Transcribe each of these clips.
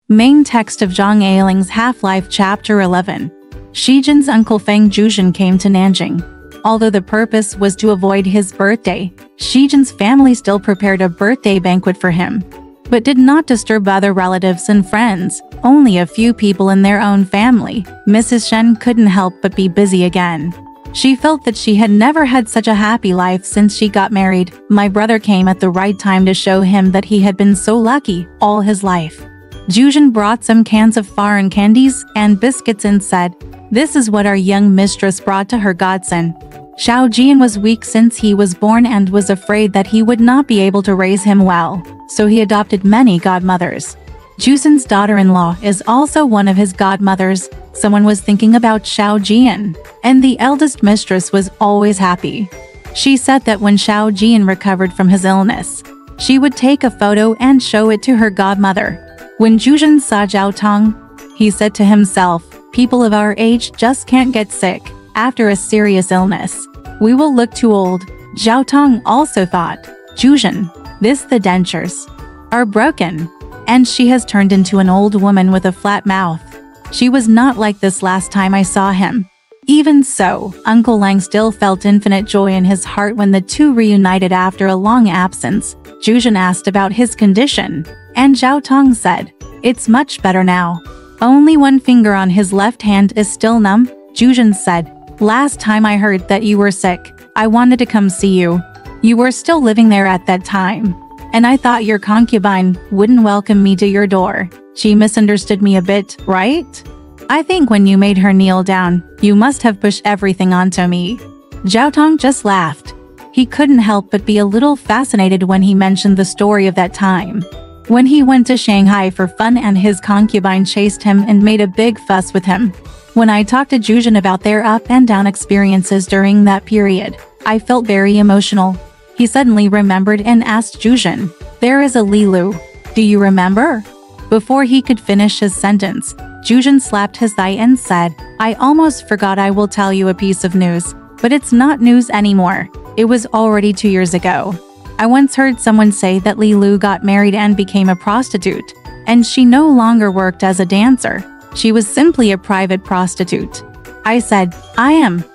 Main text of Zhang Ailing's Half-Life Chapter 11. Shijin's uncle Feng Zhuzhen came to Nanjing. Although the purpose was to avoid his birthday, Shijin's family still prepared a birthday banquet for him, but did not disturb other relatives and friends, only a few people in their own family. Mrs. Shen couldn't help but be busy again. She felt that she had never had such a happy life since she got married. My brother came at the right time to show him that he had been so lucky all his life. Zhuzhen brought some cans of foreign candies and biscuits and said, "This is what our young mistress brought to her godson." Xiao Jian was weak since he was born and was afraid that he would not be able to raise him well, so he adopted many godmothers. Zhuzhen's daughter-in-law is also one of his godmothers. Someone was thinking about Xiao Jian, and the eldest mistress was always happy. She said that when Xiao Jian recovered from his illness, she would take a photo and show it to her godmother. When Zhuzhen saw Zhao Tong, he said to himself, "People of our age just can't get sick after a serious illness. We will look too old." Zhao Tong also thought, "Zhuzhen, the dentures are broken, and she has turned into an old woman with a flat mouth. She was not like this last time I saw him." Even so, Uncle Lang still felt infinite joy in his heart when the two reunited after a long absence. Zhuzhen asked about his condition, and Zhao Tong said, "It's much better now. Only one finger on his left hand is still numb." Zhuzhen said, "Last time I heard that you were sick, I wanted to come see you. You were still living there at that time, and I thought your concubine wouldn't welcome me to your door. She misunderstood me a bit, right? I think when you made her kneel down, you must have pushed everything onto me." Zhao Tong just laughed. He couldn't help but be a little fascinated when he mentioned the story of that time, when he went to Shanghai for fun and his concubine chased him and made a big fuss with him. When I talked to Zhuzhen about their up and down experiences during that period, I felt very emotional. He suddenly remembered and asked Zhuzhen, "There is a Li Lu. Do you remember?" Before he could finish his sentence, Zhuzhen slapped his thigh and said, "I almost forgot. I will tell you a piece of news, but it's not news anymore. It was already 2 years ago. I once heard someone say that Li Lu got married and became a prostitute, and she no longer worked as a dancer. She was simply a private prostitute." I said, I'm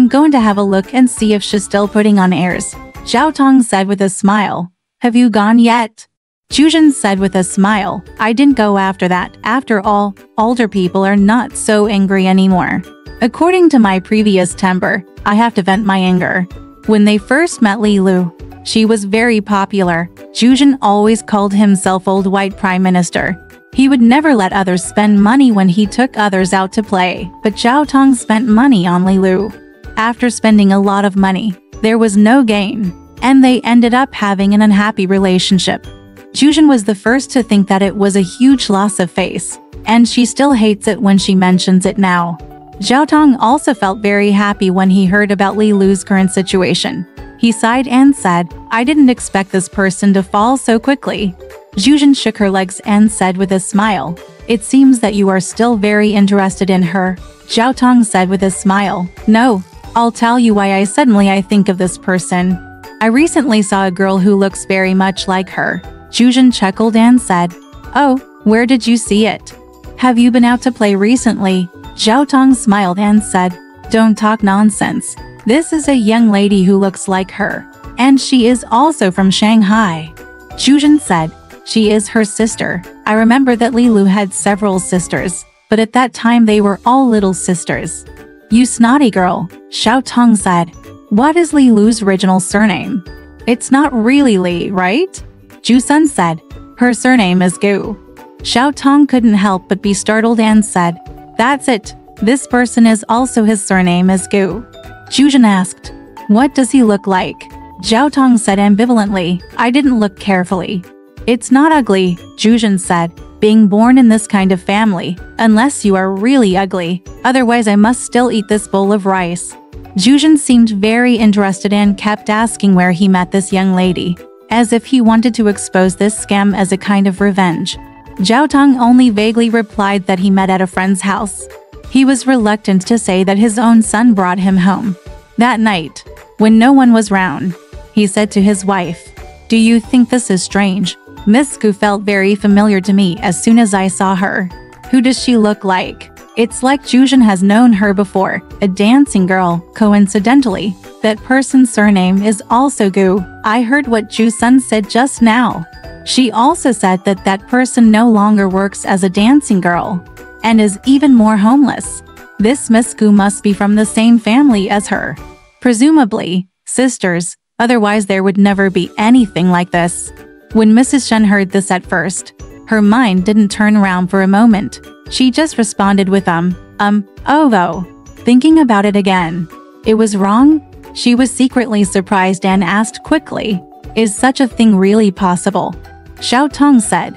going to have a look and see if she's still putting on airs." Zhao Tong said with a smile, "Have you gone yet?" Zhuzhen said with a smile, "I didn't go after that. After all, older people are not so angry anymore. According to my previous temper, I have to vent my anger." When they first met Li Lu, she was very popular. Zhuzhen always called himself Old White Prime Minister. He would never let others spend money when he took others out to play, but Zhao Tong spent money on Li Lu. After spending a lot of money, there was no gain, and they ended up having an unhappy relationship. Zhuzhen was the first to think that it was a huge loss of face, and she still hates it when she mentions it now. Zhao Tong also felt very happy when he heard about Li Lu's current situation. He sighed and said, "I didn't expect this person to fall so quickly." Zhuzhen shook her legs and said with a smile, "It seems that you are still very interested in her." Zhao Tong said with a smile, "No, I'll tell you why I think of this person. I recently saw a girl who looks very much like her." Zhuzhen chuckled and said, "Oh, where did you see it? Have you been out to play recently?" Zhao Tong smiled and said, "Don't talk nonsense. This is a young lady who looks like her, and she is also from Shanghai." Zhuzhen said, "She is her sister. I remember that Li Lu had several sisters, but at that time they were all little sisters." "You snotty girl," Xiao Tong said. "What is Li Lu's original surname? It's not really Li, right?" Zhu said, "Her surname is Gu." Xiao Tong couldn't help but be startled and said, "That's it. This person is also his surname is Gu." Zhuzhen asked, "What does he look like?" Zhao Tong said ambivalently, "I didn't look carefully." "It's not ugly," Zhuzhen said, "being born in this kind of family, unless you are really ugly. Otherwise I must still eat this bowl of rice." Zhuzhen seemed very interested and kept asking where he met this young lady, as if he wanted to expose this scam as a kind of revenge. Zhao Tong only vaguely replied that he met at a friend's house. He was reluctant to say that his own son brought him home. That night, when no one was round, he said to his wife, "Do you think this is strange? Miss Gu felt very familiar to me as soon as I saw her. Who does she look like? It's like Zhen has known her before, a dancing girl. Coincidentally, that person's surname is also Gu. I heard what Ju-sun said just now. She also said that that person no longer works as a dancing girl and is even more homeless. This Miss Gu must be from the same family as her. Presumably, sisters, otherwise there would never be anything like this. When Mrs. Zhen heard this at first, her mind didn't turn around for a moment. She just responded with oh though. Thinking about it again. It was wrong? She was secretly surprised and asked quickly, is such a thing really possible? Xiao Tong said.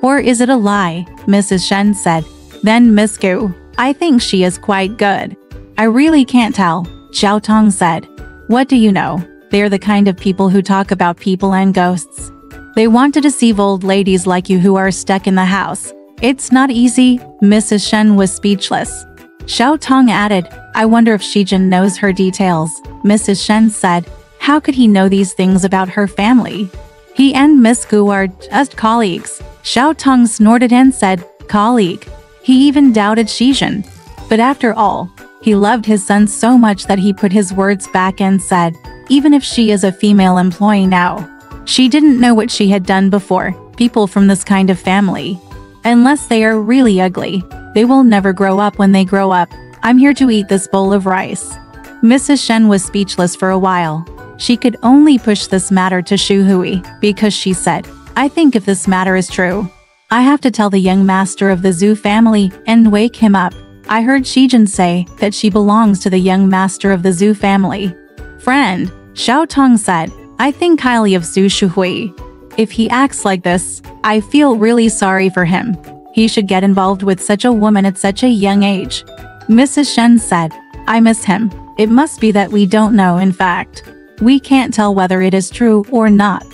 Or is it a lie? Mrs. Zhen said. Then Miss Gu, I think she is quite good. I really can't tell, Xiao Tong said. What do you know? They're the kind of people who talk about people and ghosts. They want to deceive old ladies like you who are stuck in the house. It's not easy. Mrs. Zhen was speechless. Xiao Tong added, I wonder if Zhen knows her details. Mrs. Zhen said, how could he know these things about her family? He and Miss Gu are just colleagues. Xiao Tong snorted and said, colleague. He even doubted Zhen. But after all, he loved his son so much that he put his words back and said, even if she is a female employee now. She didn't know what she had done before. People from this kind of family, unless they are really ugly, they will never grow up when they grow up. I'm here to eat this bowl of rice. Mrs. Zhen was speechless for a while. She could only push this matter to Shu Hui, because she said, I think if this matter is true, I have to tell the young master of the Zhu family and wake him up. I heard Zhen say that she belongs to the young master of the Zhu family. Friend, Xiao Tong said, I think highly of Shu Hui. If he acts like this, I feel really sorry for him. He should get involved with such a woman at such a young age. Mrs. Zhen said, I miss him. It must be that we don't know. In fact, we can't tell whether it is true or not.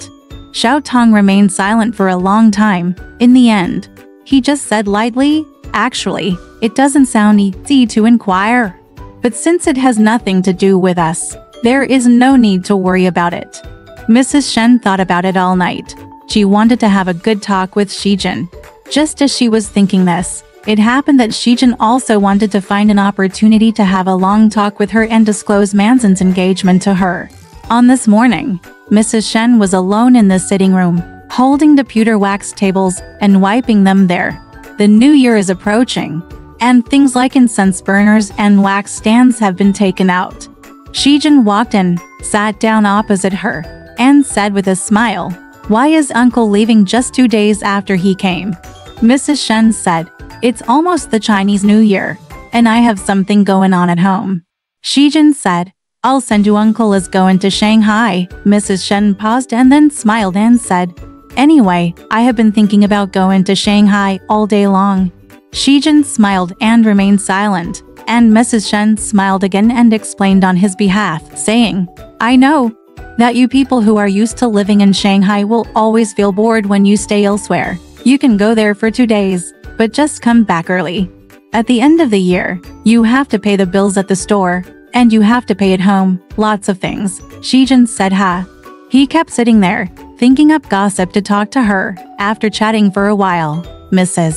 Xiao Tong remained silent for a long time. In the end, he just said lightly, actually, it doesn't sound easy to inquire. But since it has nothing to do with us, there is no need to worry about it. Mrs. Zhen thought about it all night. She wanted to have a good talk with Zhen. Just as she was thinking this, it happened that Zhen also wanted to find an opportunity to have a long talk with her and disclose Manzan's engagement to her. On this morning, Mrs. Zhen was alone in the sitting room, holding the pewter wax tables and wiping them there. The new year is approaching, and things like incense burners and wax stands have been taken out. Zhen walked in, sat down opposite her, and said with a smile, why is uncle leaving just 2 days after he came? Mrs. Zhen said, it's almost the Chinese New Year, and I have something going on at home. Zhen said, I'll send you. Uncle is going to Shanghai. Mrs. Zhen paused and then smiled and said, anyway, I have been thinking about going to Shanghai all day long. Zhen smiled and remained silent, and Mrs. Zhen smiled again and explained on his behalf, saying, I know that you people who are used to living in Shanghai will always feel bored when you stay elsewhere. You can go there for 2 days, but just come back early. At the end of the year, you have to pay the bills at the store, and you have to pay at home, lots of things. Zhen said He kept sitting there, thinking up gossip to talk to her. After chatting for a while, Mrs.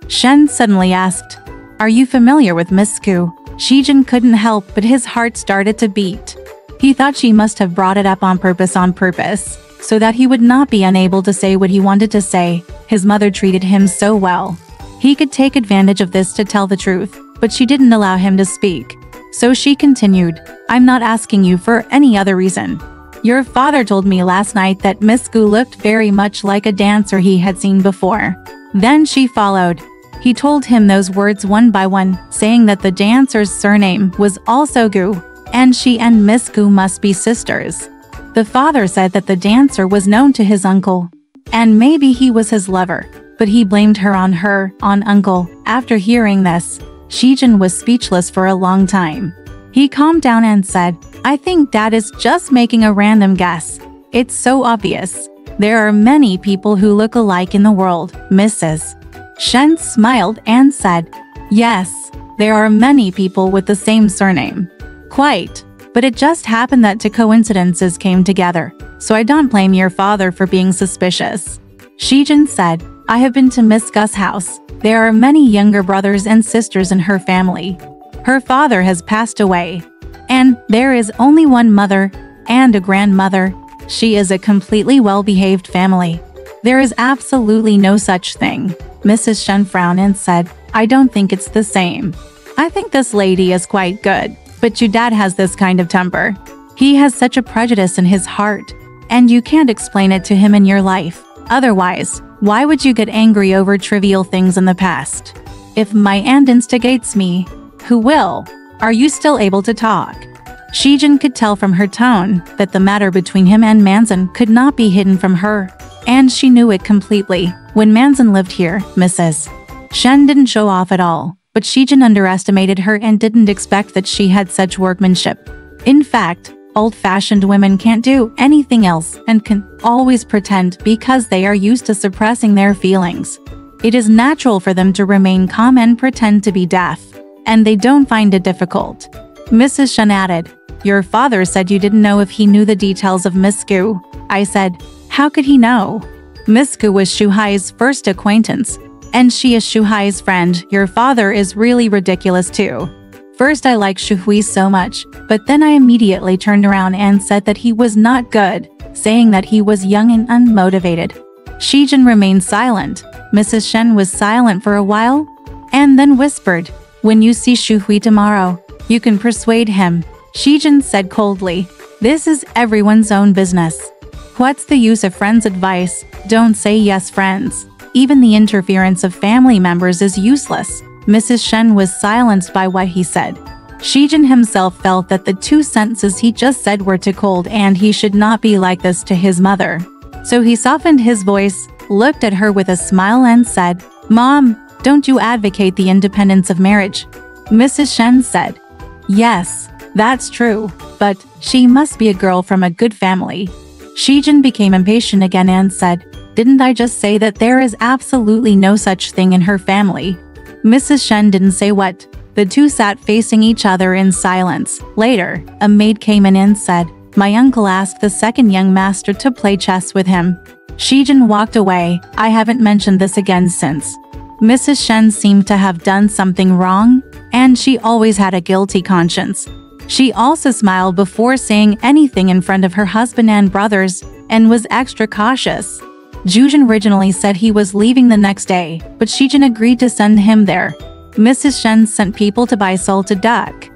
Zhen suddenly asked, are you familiar with Miss Gu? Zhen couldn't help but his heart started to beat. He thought she must have brought it up on purpose, so that he would not be unable to say what he wanted to say. His mother treated him so well. He could take advantage of this to tell the truth, but she didn't allow him to speak. So she continued, I'm not asking you for any other reason. Your father told me last night that Miss Gu looked very much like a dancer he had seen before. Then she followed. He told him those words one by one, saying that the dancer's surname was also Gu, and she and Miss Gu must be sisters. The father said that the dancer was known to his uncle, and maybe he was his lover, but he blamed her on uncle. After hearing this, Zhen was speechless for a long time. He calmed down and said, I think Dad is just making a random guess. It's so obvious. There are many people who look alike in the world. Mrs. Zhen smiled and said, yes, there are many people with the same surname. Quite. But it just happened that two coincidences came together, so I don't blame your father for being suspicious. Shijin said, I have been to Miss Gus' house. There are many younger brothers and sisters in her family. Her father has passed away. And there is only one mother and a grandmother. She is a completely well-behaved family. There is absolutely no such thing. Mrs. Shen frowned and said, I don't think it's the same. I think this lady is quite good, but your dad has this kind of temper. He has such a prejudice in his heart, and you can't explain it to him in your life. Otherwise, why would you get angry over trivial things in the past? If my aunt instigates me, who will? Are you still able to talk? Shijin could tell from her tone that the matter between him and Manzan could not be hidden from her, and she knew it completely. When Manzan lived here, Mrs. Shen didn't show off at all, but Shijin underestimated her and didn't expect that she had such workmanship. In fact, old-fashioned women can't do anything else and can always pretend because they are used to suppressing their feelings. It is natural for them to remain calm and pretend to be deaf, and they don't find it difficult. Mrs. Shen added, your father said you didn't know if he knew the details of Miss Gu. I said, how could he know? Miss Gu was Shu Hui's first acquaintance, and she is Shu Hui's friend. Your father is really ridiculous too. First I liked Shu Hui so much, but then I immediately turned around and said that he was not good, saying that he was young and unmotivated. Shijin remained silent. Mrs. Shen was silent for a while, and then whispered, when you see Shu Hui tomorrow, you can persuade him. Shijin said coldly, this is everyone's own business. What's the use of friends' advice? Don't say yes, friends. Even the interference of family members is useless. Mrs. Shen was silenced by what he said. Shijin himself felt that the two sentences he just said were too cold and he should not be like this to his mother. So he softened his voice, looked at her with a smile and said, Mom, don't you advocate the independence of marriage? Mrs. Shen said, yes, that's true, but she must be a girl from a good family. Shijin became impatient again and said, didn't I just say that there is absolutely no such thing in her family? Mrs. Shen didn't say what. The two sat facing each other in silence. Later, a maid came in and said, my uncle asked the second young master to play chess with him. Shijin walked away. I haven't mentioned this again since. Mrs. Shen seemed to have done something wrong, and she always had a guilty conscience. She also smiled before saying anything in front of her husband and brothers, and was extra cautious. Zhen originally said he was leaving the next day, but Shijin agreed to send him there. Mrs. Shen sent people to buy salted duck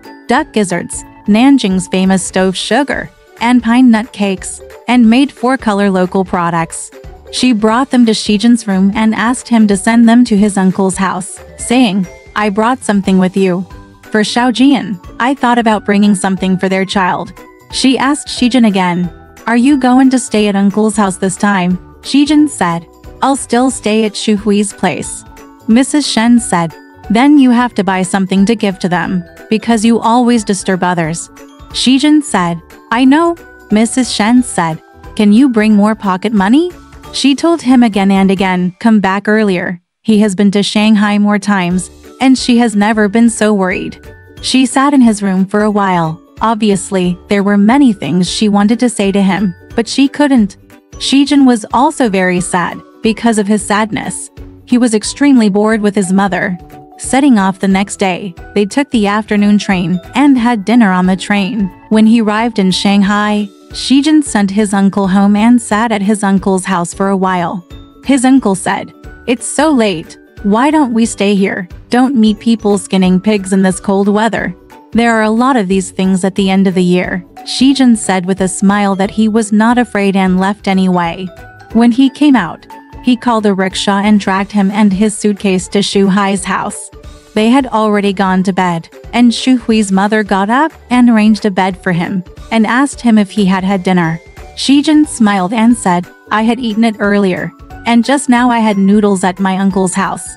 gizzards, Nanjing's famous stove sugar, and pine nut cakes, and made 4-color local products. She brought them to Shijin's room and asked him to send them to his uncle's house, saying, I brought something with you. For Xiaojian, I thought about bringing something for their child. She asked Shijin again, are you going to stay at uncle's house this time? Shijin said, I'll still stay at Shu Hui's place. Mrs. Shen said, then you have to buy something to give to them, because you always disturb others. Shijin said, I know. Mrs. Shen said, can you bring more pocket money? She told him again and again, come back earlier. He has been to Shanghai more times, and she has never been so worried. She sat in his room for a while. Obviously, there were many things she wanted to say to him, but she couldn't. Shijin was also very sad, because of his sadness. He was extremely bored with his mother. Setting off the next day, they took the afternoon train and had dinner on the train. When he arrived in Shanghai, Shijin sent his uncle home and sat at his uncle's house for a while. His uncle said, it's so late. Why don't we stay here? Don't meet people skinning pigs in this cold weather. There are a lot of these things at the end of the year. Shijin said with a smile that he was not afraid and left anyway. When he came out, he called a rickshaw and dragged him and his suitcase to Shu Hui's house. They had already gone to bed, and Shu Hui's mother got up and arranged a bed for him, and asked him if he had had dinner. Shijin smiled and said, I had eaten it earlier, and just now I had noodles at my uncle's house.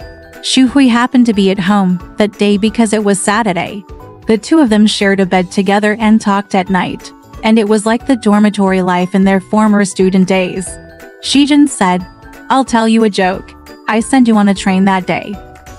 Shu Hui happened to be at home that day because it was Saturday. The two of them shared a bed together and talked at night, and it was like the dormitory life in their former student days. Shijin said, I'll tell you a joke. I sent you on a train that day.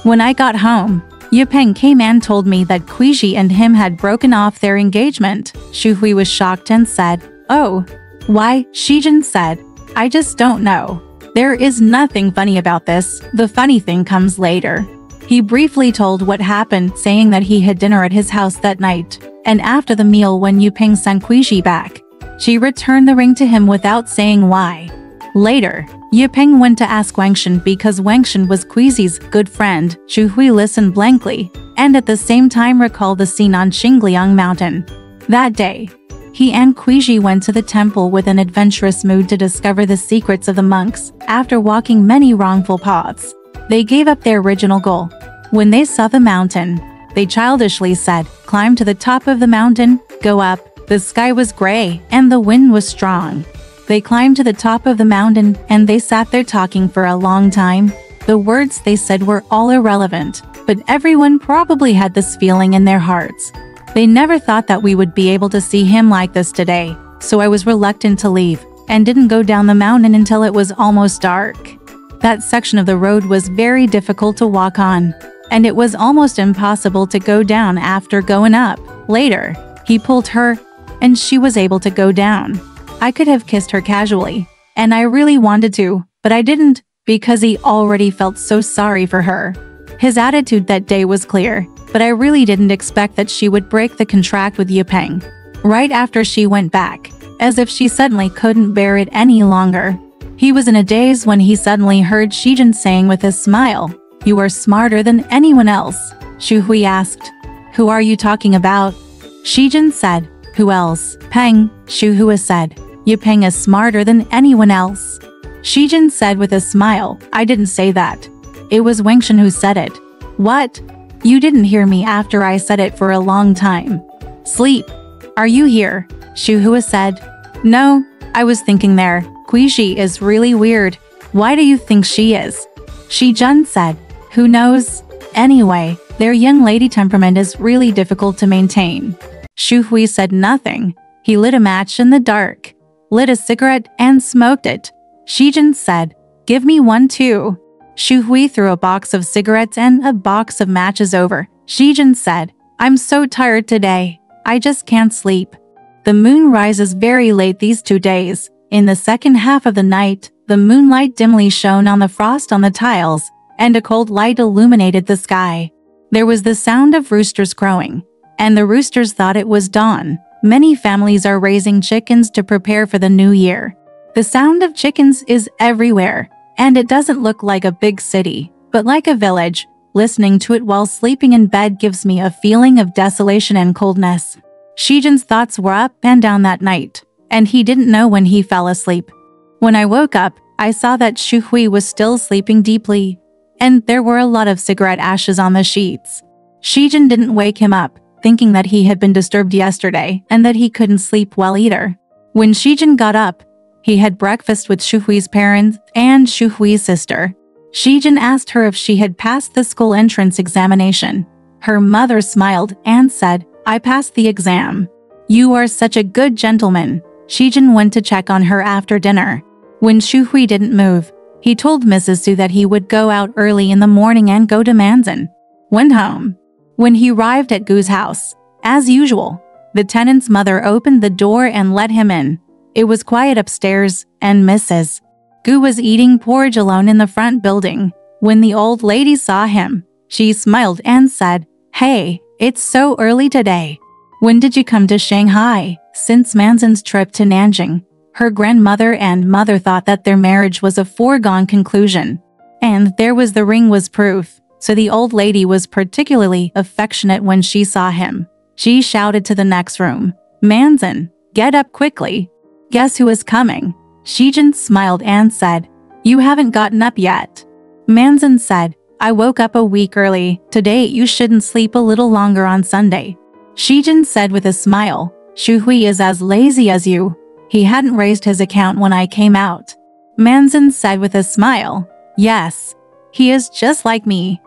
When I got home, Yupeng came and told me that Cuizhi and him had broken off their engagement. Shu Hui was shocked and said, oh, why? Shijin said, I just don't know. There is nothing funny about this, the funny thing comes later. He briefly told what happened, saying that he had dinner at his house that night, and after the meal when Yupeng sent Cuizhi back, she returned the ring to him without saying why. Later, Yupeng went to ask Wangshan because Wangshan was Cuizhi's good friend. Shu Hui listened blankly, and at the same time recalled the scene on Xingliang Mountain. That day, he and Cuizhi went to the temple with an adventurous mood to discover the secrets of the monks. After walking many wrongful paths, they gave up their original goal. When they saw the mountain, they childishly said, "Climb to the top of the mountain, go up." The sky was gray, and the wind was strong. They climbed to the top of the mountain, and they sat there talking for a long time. The words they said were all irrelevant, but everyone probably had this feeling in their hearts. They never thought that we would be able to see him like this today, so I was reluctant to leave, and didn't go down the mountain until it was almost dark. That section of the road was very difficult to walk on, and it was almost impossible to go down after going up. Later, he pulled her, and she was able to go down. I could have kissed her casually, and I really wanted to, but I didn't, because he already felt so sorry for her. His attitude that day was clear, but I really didn't expect that she would break the contract with Yupeng. Right after she went back, as if she suddenly couldn't bear it any longer. He was in a daze when he suddenly heard Zhen saying with a smile, "You are smarter than anyone else." Shu Hui asked, "Who are you talking about?" Zhen said, "Who else? Peng," Shu Hui said. "Yupeng is smarter than anyone else." Zhen said with a smile, "I didn't say that. It was Wangshan who said it." "What? You didn't hear me after I said it for a long time." "Sleep. Are you here?" Shu Hui said. "No, I was thinking there. Cuizhi is really weird." "Why do you think she is?" Zhen said. "Who knows? Anyway, their young lady temperament is really difficult to maintain." Shu Hui said nothing. He lit a match in the dark, lit a cigarette and smoked it. Zhen said, "Give me one too." Shu Hui threw a box of cigarettes and a box of matches over. Zhen said, "I'm so tired today. I just can't sleep." The moon rises very late these 2 days. In the second half of the night, the moonlight dimly shone on the frost on the tiles, and a cold light illuminated the sky. There was the sound of roosters crowing, and the roosters thought it was dawn. Many families are raising chickens to prepare for the new year. The sound of chickens is everywhere, and it doesn't look like a big city, but like a village. Listening to it while sleeping in bed gives me a feeling of desolation and coldness. Zhen's thoughts were up and down that night, and he didn't know when he fell asleep. When I woke up, I saw that Shu Hui was still sleeping deeply, and there were a lot of cigarette ashes on the sheets. Zhen didn't wake him up, thinking that he had been disturbed yesterday and that he couldn't sleep well either. When Zhen got up, he had breakfast with Shu Hui's parents and Shu Hui's sister. Zhen asked her if she had passed the school entrance examination. Her mother smiled and said, "I passed the exam." "You are such a good gentleman." Zhen went to check on her after dinner. When Shu Hui didn't move, he told Mrs. Su that he would go out early in the morning and go to Manzan. Went home. When he arrived at Gu's house, as usual, the tenant's mother opened the door and let him in. It was quiet upstairs, and Mrs. Gu was eating porridge alone in the front building. When the old lady saw him, she smiled and said, "Hey, it's so early today. When did you come to Shanghai?" Since Manzan's trip to Nanjing, her grandmother and mother thought that their marriage was a foregone conclusion. And there was the ring was proof, so the old lady was particularly affectionate when she saw him. She shouted to the next room, "Manzan, get up quickly. Guess who is coming?" Zhen smiled and said, "You haven't gotten up yet." Manzan said, "I woke up a week early. Today you shouldn't sleep a little longer on Sunday." Zhen said with a smile, "Shu Hui is as lazy as you. He hadn't raised his account when I came out." Manzan said with a smile, "Yes, he is just like me.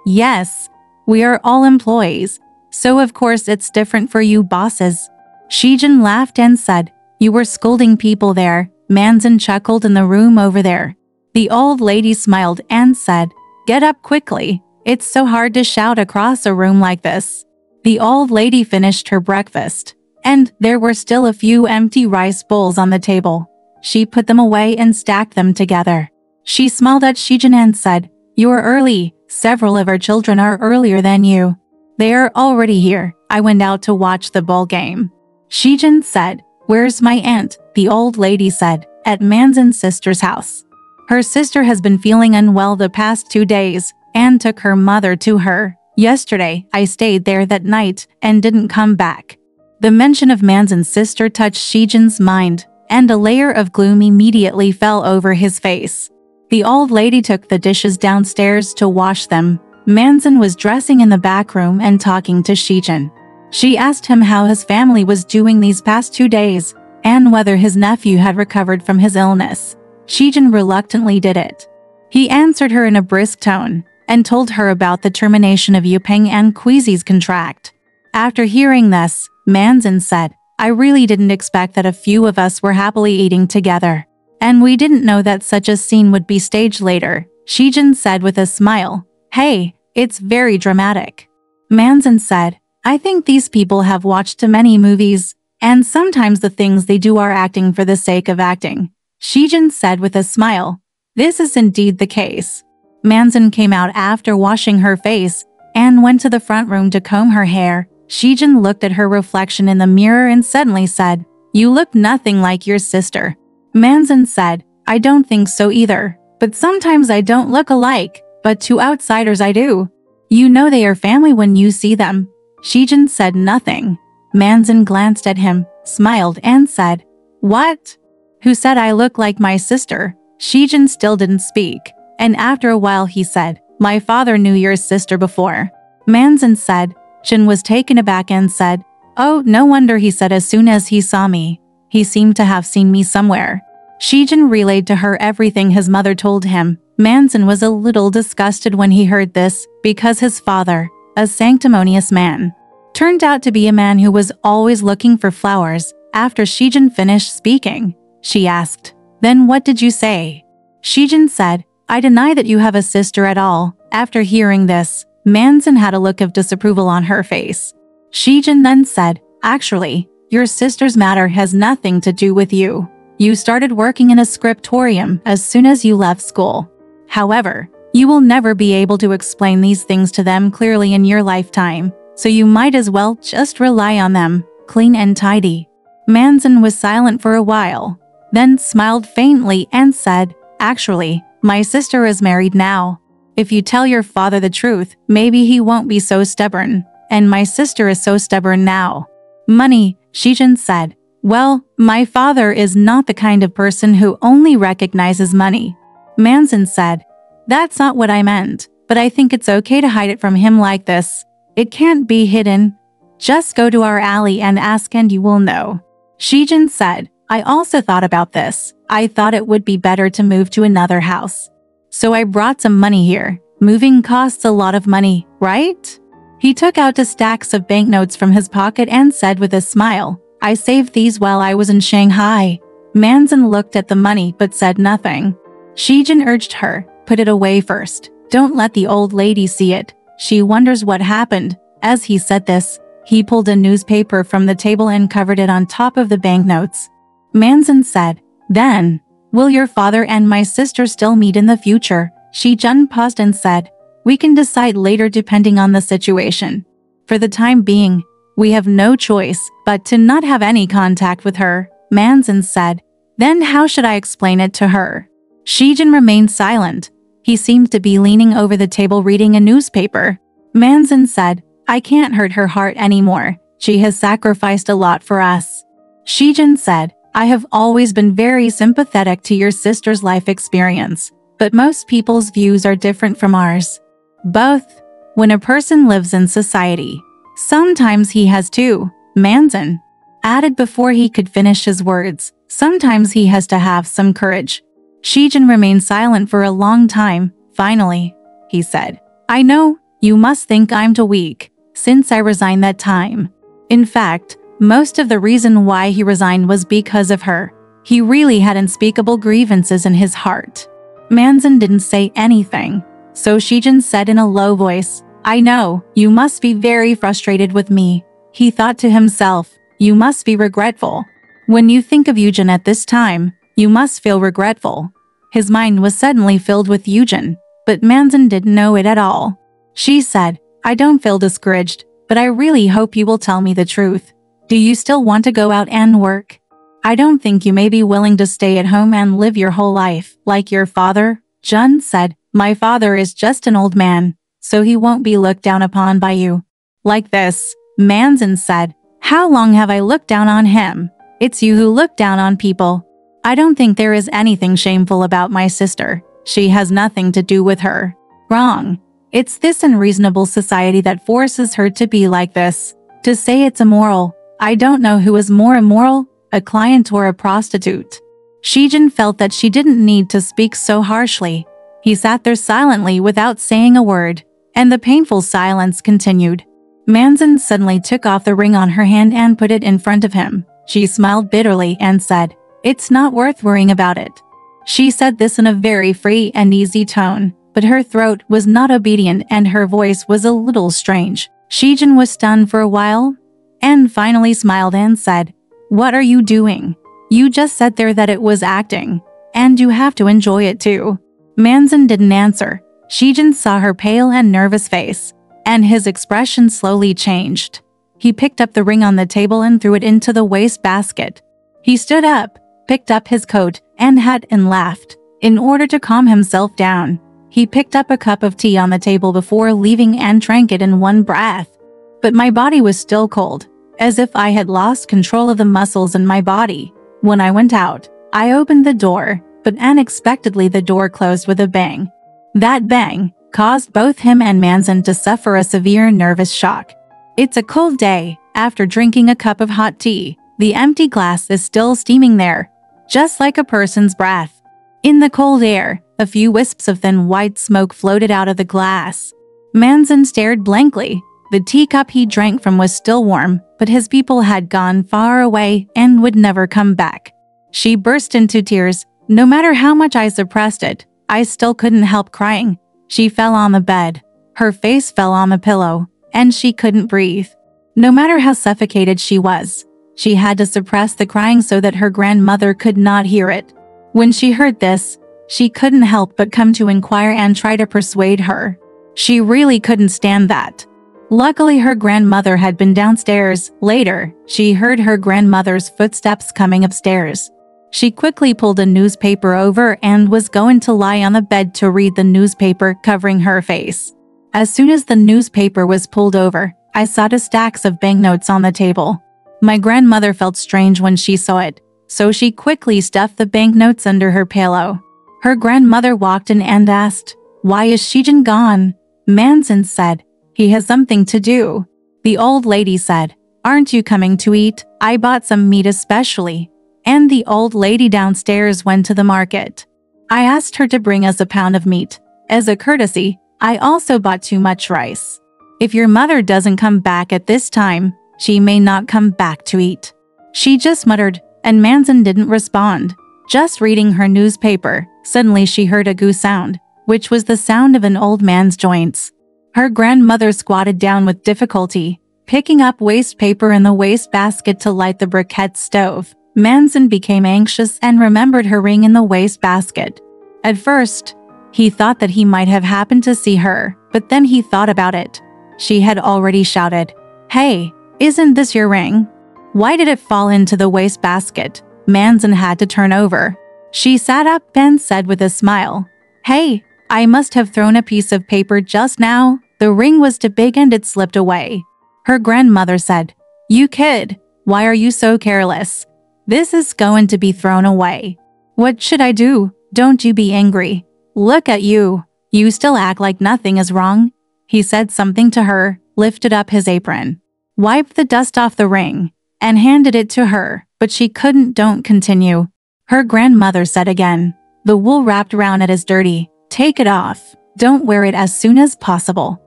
Yes, we are all employees, so of course it's different for you bosses." Zhen laughed and said, "You were scolding people there." Manzan chuckled in the room over there. The old lady smiled and said, "Get up quickly. It's so hard to shout across a room like this." The old lady finished her breakfast, and there were still a few empty rice bowls on the table. She put them away and stacked them together. She smiled at Shijin and said, "You're early. Several of our children are earlier than you. They are already here. I went out to watch the ball game." Shijin said, "Where's my aunt?" The old lady said, "At Manzan's sister's house. Her sister has been feeling unwell the past 2 days and took her mother to her. Yesterday, I stayed there that night and didn't come back." The mention of Manzan's sister touched Shijin's mind, and a layer of gloom immediately fell over his face. The old lady took the dishes downstairs to wash them. Manzan was dressing in the back room and talking to Shijin. She asked him how his family was doing these past 2 days, and whether his nephew had recovered from his illness. Shijin reluctantly did it. He answered her in a brisk tone, and told her about the termination of Yu Peng and Cuizhi's contract. After hearing this, Manzan said, "I really didn't expect that a few of us were happily eating together. And we didn't know that such a scene would be staged later." Shijin said with a smile, "Hey, it's very dramatic." Manzan said, "I think these people have watched too many movies, and sometimes the things they do are acting for the sake of acting." Shijin said with a smile, "This is indeed the case." Manzan came out after washing her face and went to the front room to comb her hair. Shijin looked at her reflection in the mirror and suddenly said, "You look nothing like your sister." Manzan said, "I don't think so either, but sometimes I don't look alike, but to outsiders I do. You know they are family when you see them." Shijin said nothing. Manzan glanced at him, smiled and said, "What? Who said I look like my sister?" Shijin still didn't speak, and after a while he said, "My father knew your sister before." Manzan said. Zhen was taken aback and said, "Oh, no wonder," he said as soon as he saw me. "He seemed to have seen me somewhere." Shijin relayed to her everything his mother told him. Manzan was a little disgusted when he heard this, because his father, a sanctimonious man, turned out to be a man who was always looking for flowers. After Shijin finished speaking, she asked, "Then what did you say?" Shijin said, "I deny that you have a sister at all." After hearing this, Manzan had a look of disapproval on her face. Shijin then said, "Actually, your sister's matter has nothing to do with you. You started working in a scriptorium as soon as you left school. However, you will never be able to explain these things to them clearly in your lifetime, so you might as well just rely on them, clean and tidy." Manzan was silent for a while, then smiled faintly and said, "Actually, my sister is married now. If you tell your father the truth, maybe he won't be so stubborn, and my sister is so stubborn now." "Money," Shijin said. "Well, my father is not the kind of person who only recognizes money." Manzan said, "That's not what I meant, but I think it's okay to hide it from him like this. It can't be hidden. Just go to our alley and ask and you will know." Shijin said, "I also thought about this. I thought it would be better to move to another house. So I brought some money here. Moving costs a lot of money, right?" He took out 2 stacks of banknotes from his pocket and said with a smile, "I saved these while I was in Shanghai." Manzan looked at the money but said nothing. Shijin urged her, "Put it away first. Don't let the old lady see it. She wonders what happened." As he said this, he pulled a newspaper from the table and covered it on top of the banknotes. Manzan said, "Then, will your father and my sister still meet in the future?" Shijin paused and said, "We can decide later depending on the situation. For the time being, we have no choice but to not have any contact with her." Manzan said, "Then how should I explain it to her?" Shijin remained silent. He seemed to be leaning over the table reading a newspaper. Manzan said, "I can't hurt her heart anymore. She has sacrificed a lot for us." Shijin said, "I have always been very sympathetic to your sister's life experience, but most people's views are different from ours. Both. When a person lives in society, sometimes he has to." Manzan added before he could finish his words, "Sometimes he has to have some courage." Shijin remained silent for a long time. Finally, he said, "I know, you must think I'm too weak, since I resigned that time. In fact, most of the reason why he resigned was because of her. He really had unspeakable grievances in his heart." Manzan didn't say anything, so Shijin said in a low voice, "I know, you must be very frustrated with me." He thought to himself, "You must be regretful. When you think of Eugen at this time, you must feel regretful." His mind was suddenly filled with Eugen, but Manzin didn't know it at all. She said, I don't feel discouraged, but I really hope you will tell me the truth. Do you still want to go out and work? I don't think you may be willing to stay at home and live your whole life, like your father. Zhen said, my father is just an old man, so he won't be looked down upon by you. Like this, Manzin said, how long have I looked down on him? It's you who look down on people. I don't think there is anything shameful about my sister. She has nothing to do with her. Wrong. It's this unreasonable society that forces her to be like this. To say it's immoral, I don't know who is more immoral, a client or a prostitute. Shijin felt that she didn't need to speak so harshly. He sat there silently without saying a word, and the painful silence continued. Manzin suddenly took off the ring on her hand and put it in front of him. She smiled bitterly and said, it's not worth worrying about it. She said this in a very free and easy tone, but her throat was not obedient and her voice was a little strange. Shijin was stunned for a while, and finally smiled and said, what are you doing? You just said there that it was acting, and you have to enjoy it too. Manzin didn't answer. Shijin saw her pale and nervous face, and his expression slowly changed. He picked up the ring on the table and threw it into the wastebasket. He stood up, picked up his coat and hat and laughed. In order to calm himself down, he picked up a cup of tea on the table before leaving and drank it in one breath. But my body was still cold, as if I had lost control of the muscles in my body. When I went out, I opened the door, but unexpectedly the door closed with a bang. That bang caused both him and Manzin to suffer a severe nervous shock. It's a cold day. After drinking a cup of hot tea, the empty glass is still steaming there, just like a person's breath. In the cold air, a few wisps of thin white smoke floated out of the glass. Manzin stared blankly. The teacup he drank from was still warm, but his people had gone far away and would never come back. She burst into tears. No matter how much I suppressed it, I still couldn't help crying. She fell on the bed. Her face fell on the pillow, and she couldn't breathe. No matter how suffocated she was, she had to suppress the crying so that her grandmother could not hear it. When she heard this, she couldn't help but come to inquire and try to persuade her. She really couldn't stand that. Luckily, her grandmother had been downstairs. Later, she heard her grandmother's footsteps coming upstairs. She quickly pulled a newspaper over and was going to lie on the bed to read the newspaper, covering her face. As soon as the newspaper was pulled over, I saw the stacks of banknotes on the table. My grandmother felt strange when she saw it, so she quickly stuffed the banknotes under her pillow. Her grandmother walked in and asked, why is Shijin gone? Manzin said, he has something to do. The old lady said, aren't you coming to eat? I bought some meat especially. And the old lady downstairs went to the market. I asked her to bring us a pound of meat. As a courtesy, I also bought too much rice. If your mother doesn't come back at this time, she may not come back to eat. She just muttered, and Manzin didn't respond, just reading her newspaper. Suddenly she heard a goo sound, which was the sound of an old man's joints. Her grandmother squatted down with difficulty, picking up waste paper in the wastebasket to light the briquette stove. Manzin became anxious and remembered her ring in the wastebasket. At first, he thought that he might have happened to see her, but then he thought about it. She had already shouted, hey, isn't this your ring? Why did it fall into the wastebasket? Manzin had to turn over. She sat up and said with a smile, hey, I must have thrown a piece of paper just now. The ring was too big and it slipped away. Her grandmother said, you kid, why are you so careless? This is going to be thrown away. What should I do? Don't you be angry. Look at you. You still act like nothing is wrong. He said something to her, lifted up his apron, wiped the dust off the ring, and handed it to her, but she couldn't. Don't continue. Her grandmother said again, the wool wrapped around it is dirty. Take it off. Don't wear it as soon as possible.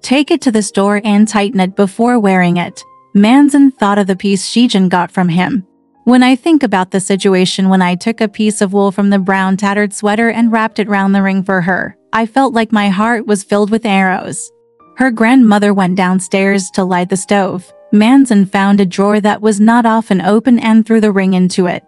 Take it to the store and tighten it before wearing it. Manzin thought of the piece Shijin got from him. When I think about the situation when I took a piece of wool from the brown tattered sweater and wrapped it round the ring for her, I felt like my heart was filled with arrows. Her grandmother went downstairs to light the stove. Manzin found a drawer that was not often open and threw the ring into it.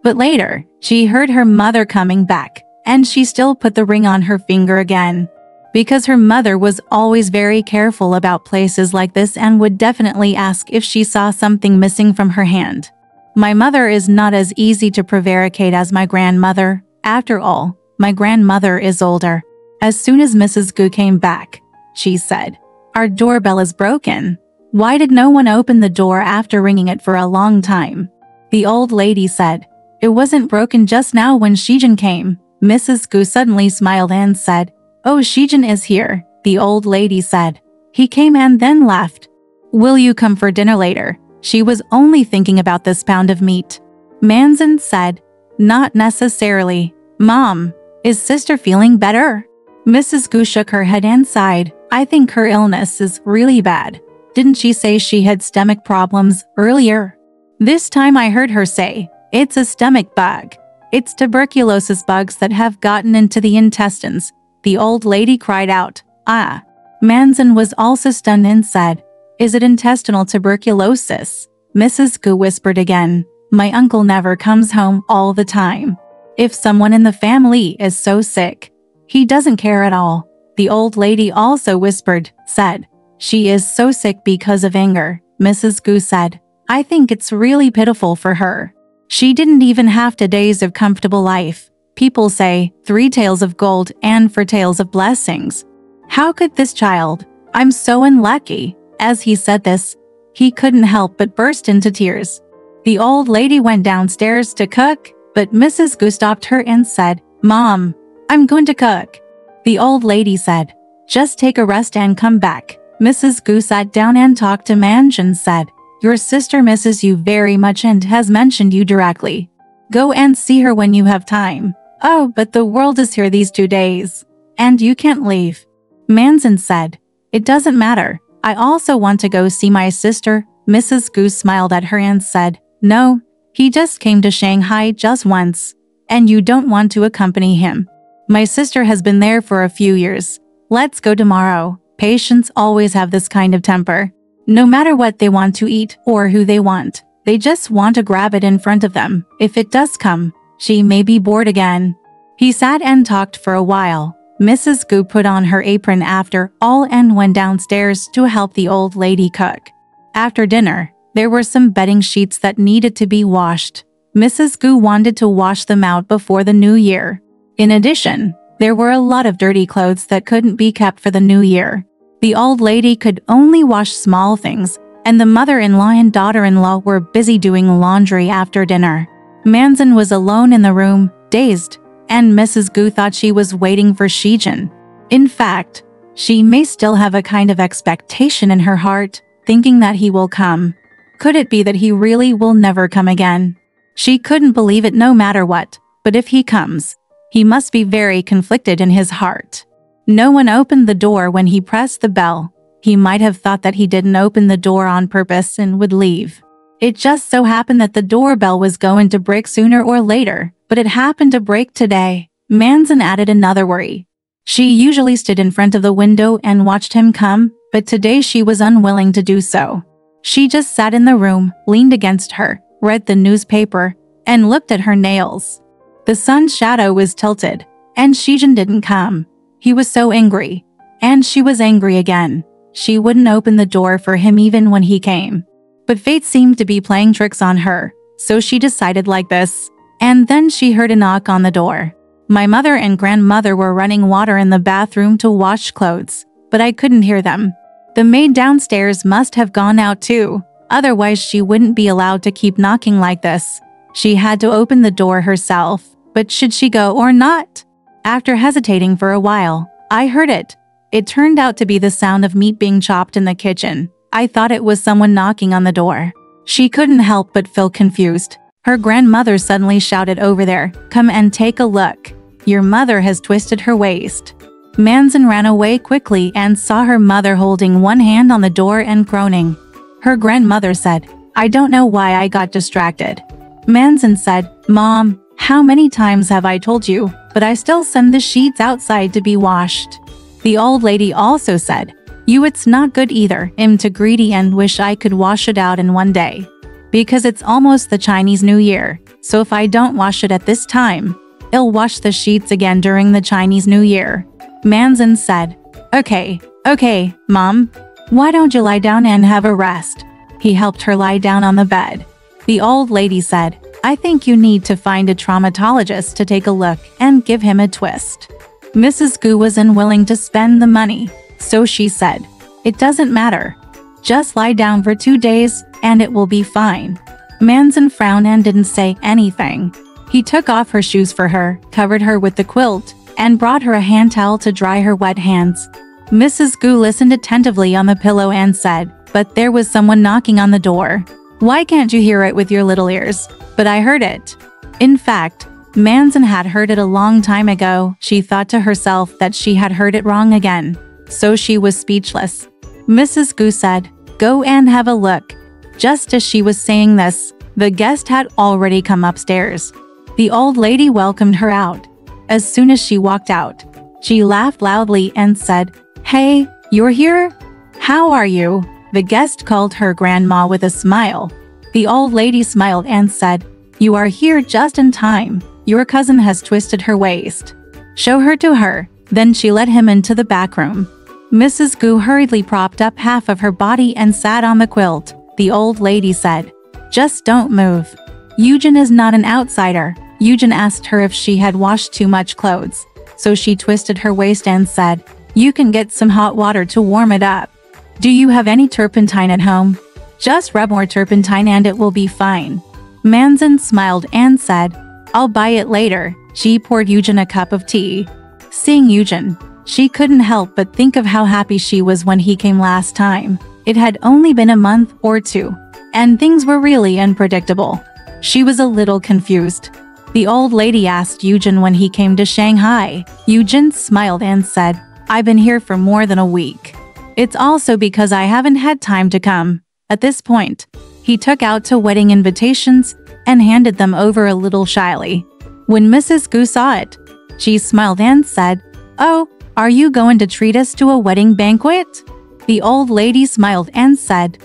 But later, she heard her mother coming back, and she still put the ring on her finger again. Because her mother was always very careful about places like this and would definitely ask if she saw something missing from her hand. My mother is not as easy to prevaricate as my grandmother. After all, my grandmother is older. As soon as Mrs. Gu came back, she said, "Our doorbell is broken. Why did no one open the door after ringing it for a long time?" The old lady said, "It wasn't broken just now when Shijin came." Mrs. Gu suddenly smiled and said, "Oh, Shijin is here," the old lady said. "He came and then left. Will you come for dinner later?" She was only thinking about this pound of meat. Manzin said, "Not necessarily. Mom, is sister feeling better?" Mrs. Gu shook her head and sighed. "I think her illness is really bad. Didn't she say she had stomach problems earlier?" This time I heard her say, "It's a stomach bug. It's tuberculosis bugs that have gotten into the intestines." The old lady cried out, "Ah!" Manzin was also stunned and said, "Is it intestinal tuberculosis?" Mrs. Gu whispered again, "My uncle never comes home all the time. If someone in the family is so sick, he doesn't care at all." The old lady also whispered, said, "She is so sick because of anger." Mrs. Gu said, "I think it's really pitiful for her. She didn't even have 2 days of comfortable life. People say 3 tails of gold and 4 tails of blessings. How could this child? I'm so unlucky." As he said this, he couldn't help but burst into tears. The old lady went downstairs to cook, but Mrs. Gu stopped her and said, "Mom, I'm going to cook." The old lady said, "Just take a rest and come back." Mrs. Gu sat down and talked to Manj and said, "Your sister misses you very much and has mentioned you directly. Go and see her when you have time." "Oh, but the world is here these 2 days, and you can't leave." Manzin said, "It doesn't matter. I also want to go see my sister." Mrs. Gu smiled at her and said, "No, he just came to Shanghai just once, and you don't want to accompany him. My sister has been there for a few years. Let's go tomorrow." Patients always have this kind of temper. No matter what they want to eat or who they want, they just want to grab it in front of them. If it does come, she may be bored again. He sat and talked for a while. Mrs. Gu put on her apron after all and went downstairs to help the old lady cook. After dinner, there were some bedding sheets that needed to be washed. Mrs. Gu wanted to wash them out before the new year. In addition, there were a lot of dirty clothes that couldn't be kept for the new year. The old lady could only wash small things, and the mother-in-law and daughter-in-law were busy doing laundry after dinner. Manzin was alone in the room, dazed, and Mrs. Gu thought she was waiting for Shijin. In fact, she may still have a kind of expectation in her heart, thinking that he will come. Could it be that he really will never come again? She couldn't believe it no matter what, but if he comes, he must be very conflicted in his heart. No one opened the door when he pressed the bell. He might have thought that he didn't open the door on purpose and would leave. It just so happened that the doorbell was going to break sooner or later, but it happened to break today. Manzin added another worry. She usually stood in front of the window and watched him come, but today she was unwilling to do so. She just sat in the room, leaned against her, read the newspaper, and looked at her nails. The sun's shadow was tilted, and Shijin didn't come. He was so angry, and she was angry again. She wouldn't open the door for him even when he came. But fate seemed to be playing tricks on her, so she decided like this. And then she heard a knock on the door. My mother and grandmother were running water in the bathroom to wash clothes, but I couldn't hear them. The maid downstairs must have gone out too, otherwise she wouldn't be allowed to keep knocking like this. She had to open the door herself, but should she go or not? After hesitating for a while, I heard it. It turned out to be the sound of meat being chopped in the kitchen. I thought it was someone knocking on the door. She couldn't help but feel confused. Her grandmother suddenly shouted over there, "Come and take a look. Your mother has twisted her waist." Manzin ran away quickly and saw her mother holding one hand on the door and groaning. Her grandmother said, "I don't know why I got distracted." Manzin said, "Mom, how many times have I told you, but I still send the sheets outside to be washed." The old lady also said, It's not good either. I'm too greedy and wish I could wash it out in one day. Because it's almost the Chinese New Year, so if I don't wash it at this time, I'll wash the sheets again during the Chinese New Year. Manzin said. Okay, Mom. Why don't you lie down and have a rest? He helped her lie down on the bed. The old lady said, I think you need to find a traumatologist to take a look and give him a twist. Mrs. Gu was unwilling to spend the money, so she said, it doesn't matter. Just lie down for 2 days and it will be fine. Manzin frowned and didn't say anything. He took off her shoes for her, covered her with the quilt, and brought her a hand towel to dry her wet hands. Mrs. Gu listened attentively on the pillow and said, but there was someone knocking on the door. Why can't you hear it with your little ears? But I heard it. In fact, Manzin had heard it a long time ago. She thought to herself that she had heard it wrong again. So she was speechless. Mrs. Gu said, go and have a look. Just as she was saying this, the guest had already come upstairs. The old lady welcomed her out. As soon as she walked out, she laughed loudly and said, Hey, you're here? How are you? The guest called her grandma with a smile. The old lady smiled and said, You are here just in time. Your cousin has twisted her waist. Show her to her. Then she led him into the back room. Mrs. Gu hurriedly propped up half of her body and sat on the quilt. The old lady said, Just don't move. Eugen is not an outsider. Eugen asked her if she had washed too much clothes. So she twisted her waist and said, You can get some hot water to warm it up. Do you have any turpentine at home? Just rub more turpentine and it will be fine. Manzin smiled and said, I'll buy it later. She poured Eugen a cup of tea. Seeing Eugen, she couldn't help but think of how happy she was when he came last time. It had only been a month or 2, and things were really unpredictable. She was a little confused. The old lady asked Eugen when he came to Shanghai. Eugen smiled and said, I've been here for more than a week. It's also because I haven't had time to come. At this point, he took out 2 wedding invitations and handed them over a little shyly. When Mrs. Gu saw it, she smiled and said, Oh, are you going to treat us to a wedding banquet? The old lady smiled and said,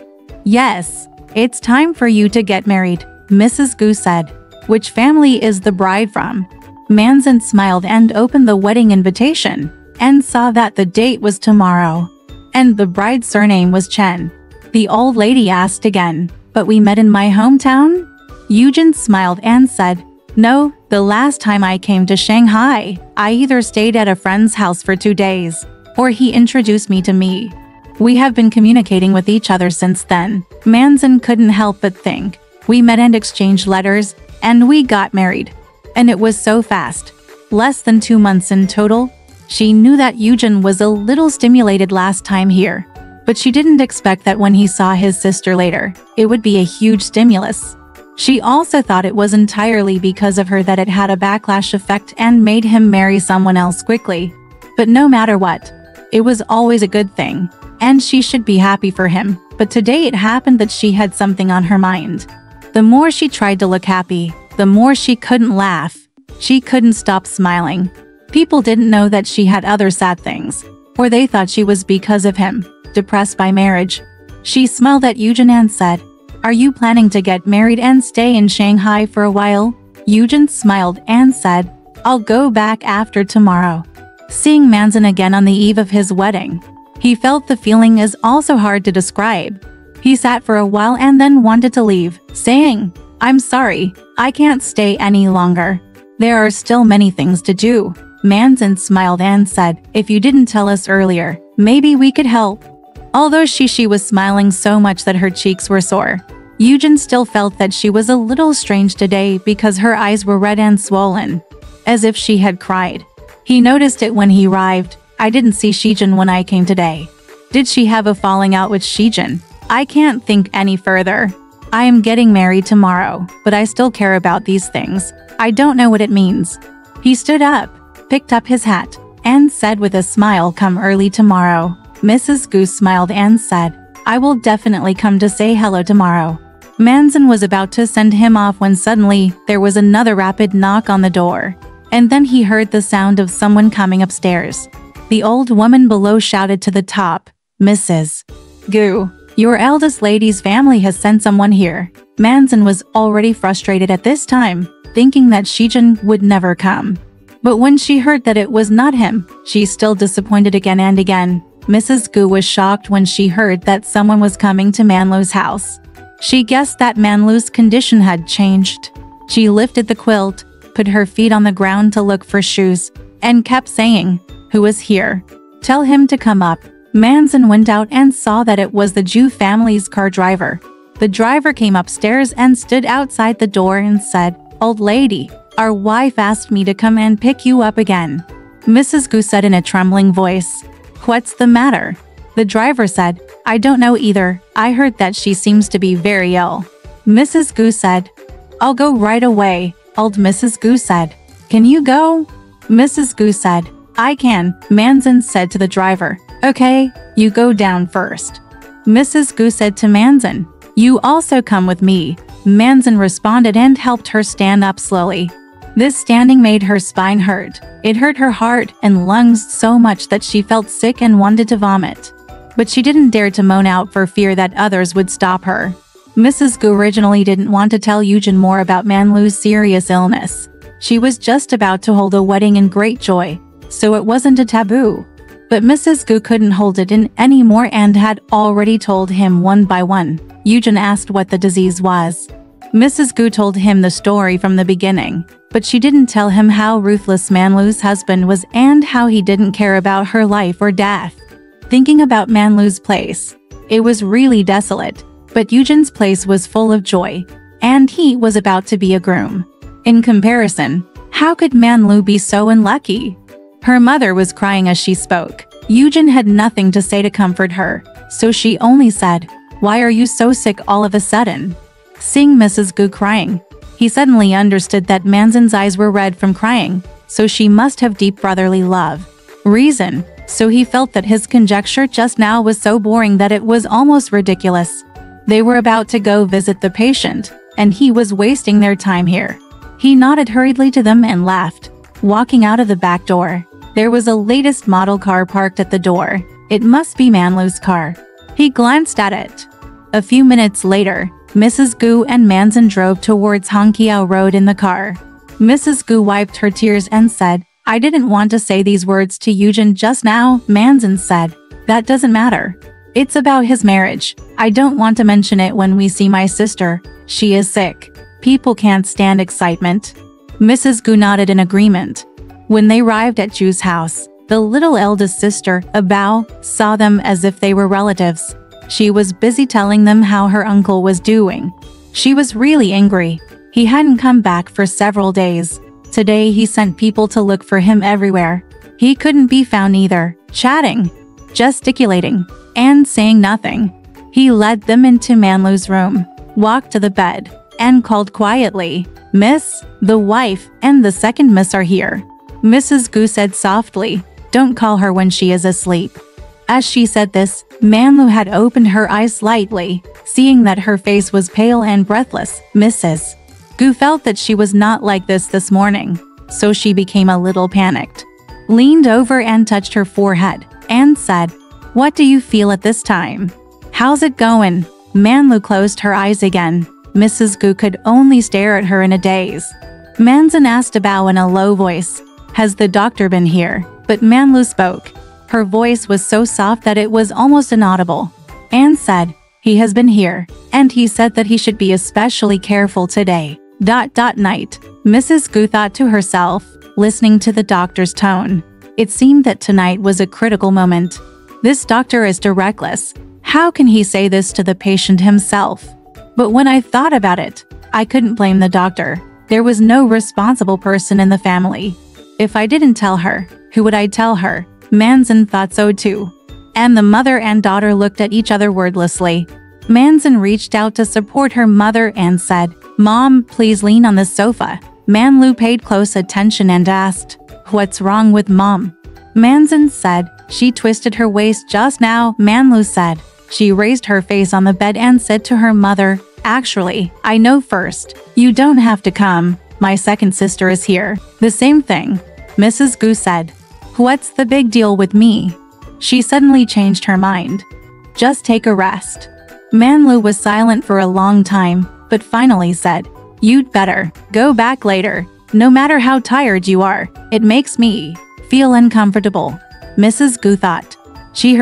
Yes, it's time for you to get married, Mrs. Gu said. Which family is the bride from? Manzin smiled and opened the wedding invitation, and saw that the date was tomorrow. And the bride's surname was Chen. The old lady asked again, But we met in my hometown? Eugen smiled and said, No, the last time I came to Shanghai, I either stayed at a friend's house for 2 days, or he introduced me to me. We have been communicating with each other since then. Manzin couldn't help but think. We met and exchanged letters, and we got married. And it was so fast. Less than 2 months in total. She knew that Eugen was a little stimulated last time here. But she didn't expect that when he saw his sister later, it would be a huge stimulus. She also thought it was entirely because of her that it had a backlash effect and made him marry someone else quickly. But no matter what, it was always a good thing, and she should be happy for him. But today it happened that she had something on her mind. The more she tried to look happy, the more she couldn't laugh. She couldn't stop smiling. People didn't know that she had other sad things, or they thought she was because of him, depressed by marriage. She smiled at Eugen and said, Are you planning to get married and stay in Shanghai for a while? Eugen smiled and said, I'll go back after tomorrow. Seeing Manzin again on the eve of his wedding, he felt the feeling is also hard to describe. He sat for a while and then wanted to leave, saying, I'm sorry, I can't stay any longer. There are still many things to do. Manzin smiled and said, If you didn't tell us earlier, maybe we could help. Although she was smiling so much that her cheeks were sore, Eugen still felt that she was a little strange today because her eyes were red and swollen, as if she had cried. He noticed it when he arrived. I didn't see Shijin when I came today. Did she have a falling out with Shijin? I can't think any further. I am getting married tomorrow, but I still care about these things. I don't know what it means. He stood up, picked up his hat, and said with a smile, Come early tomorrow. Mrs. Gu smiled and said, I will definitely come to say hello tomorrow. Manzin was about to send him off when suddenly there was another rapid knock on the door. And then he heard the sound of someone coming upstairs. The old woman below shouted to the top, Mrs. Gu, your eldest lady's family has sent someone here. Manzin was already frustrated at this time. thinking that Shijin would never come. But when she heard that it was not him, she's still disappointed again and again. Mrs. Gu was shocked when she heard that someone was coming to Manlu's house. She guessed that Manlu's condition had changed. She lifted the quilt, put her feet on the ground to look for shoes, and kept saying, "Who is here? Tell him to come up." Manzin went out and saw that it was the Zhu family's car driver. The driver came upstairs and stood outside the door and said, "Old lady, our wife asked me to come and pick you up again." Mrs. Gu said in a trembling voice, "What's the matter?" The driver said, "I don't know either. I heard that she seems to be very ill." Mrs. Gu said, "I'll go right away." Old Mrs. Gu said, "Can you go?" Mrs. Gu said, "I can." Manzin said to the driver, "Okay, you go down first." Mrs. Gu said to Manzin, "You also come with me." Manzin responded and helped her stand up slowly. This standing made her spine hurt. It hurt her heart and lungs so much that she felt sick and wanted to vomit. But she didn't dare to moan out for fear that others would stop her. Mrs. Gu originally didn't want to tell Yujin more about Manlu's serious illness. She was just about to hold a wedding in great joy, so it wasn't a taboo. But Mrs. Gu couldn't hold it in anymore and had already told him one by one. Yujin asked what the disease was. Mrs. Gu told him the story from the beginning, but she didn't tell him how ruthless Manlu's husband was and how he didn't care about her life or death. Thinking about Manlu's place, it was really desolate, but Yujin's place was full of joy, and he was about to be a groom. In comparison, how could Manlu be so unlucky? Her mother was crying as she spoke. Yujin had nothing to say to comfort her, so she only said, "Why are you so sick all of a sudden?" Seeing Mrs. Gu crying, he suddenly understood that Manzin's eyes were red from crying, so she must have deep brotherly love. Reason, so he felt that his conjecture just now was so boring that it was almost ridiculous. They were about to go visit the patient, and he was wasting their time here. He nodded hurriedly to them and laughed. Walking out of the back door, there was a latest model car parked at the door. It must be Manlu's car. He glanced at it. A few minutes later, Mrs. Gu and Manzin drove towards Hongqiao Road in the car. Mrs. Gu wiped her tears and said, "I didn't want to say these words to Yujin just now." Manzin said, "That doesn't matter. It's about his marriage. I don't want to mention it when we see my sister. She is sick. People can't stand excitement." Mrs. Gu nodded in agreement. When they arrived at Zhu's house, the little eldest sister, Bao, saw them as if they were relatives. She was busy telling them how her uncle was doing. She was really angry. He hadn't come back for several days. Today he sent people to look for him everywhere. He couldn't be found either, chatting, gesticulating, and saying nothing. He led them into Manlu's room, walked to the bed, and called quietly, "Miss, the wife and the second miss are here." Mrs. Gu said softly, "Don't call her when she is asleep." As she said this, Manlu had opened her eyes slightly, seeing that her face was pale and breathless. Mrs. Gu felt that she was not like this morning, so she became a little panicked. Leaned over and touched her forehead, and said, "What do you feel at this time? How's it going?" Manlu closed her eyes again. Mrs. Gu could only stare at her in a daze. Manzin asked Bao in a low voice, "Has the doctor been here?" But Manlu spoke. Her voice was so soft that it was almost inaudible, and said, "He has been here, and he said that he should be especially careful today. Night." Mrs. Gu thought to herself, listening to the doctor's tone. It seemed that tonight was a critical moment. This doctor is reckless. How can he say this to the patient himself? But when I thought about it, I couldn't blame the doctor. There was no responsible person in the family. If I didn't tell her, who would I tell her? Manzin thought so too. And the mother and daughter looked at each other wordlessly. Manzin reached out to support her mother and said, "Mom, please lean on the sofa." Manlu paid close attention and asked, "What's wrong with Mom?" Manzin said, "She twisted her waist just now." Manlu said. She raised her face on the bed and said to her mother, "Actually, I know first. You don't have to come. My second sister is here." "The same thing," Mrs. Gu said. "What's the big deal with me?" She suddenly changed her mind. "Just take a rest." Manlu was silent for a long time, but finally said, You'd better go back later. No matter how tired you are, it makes me feel uncomfortable. Mrs. Gu thought. She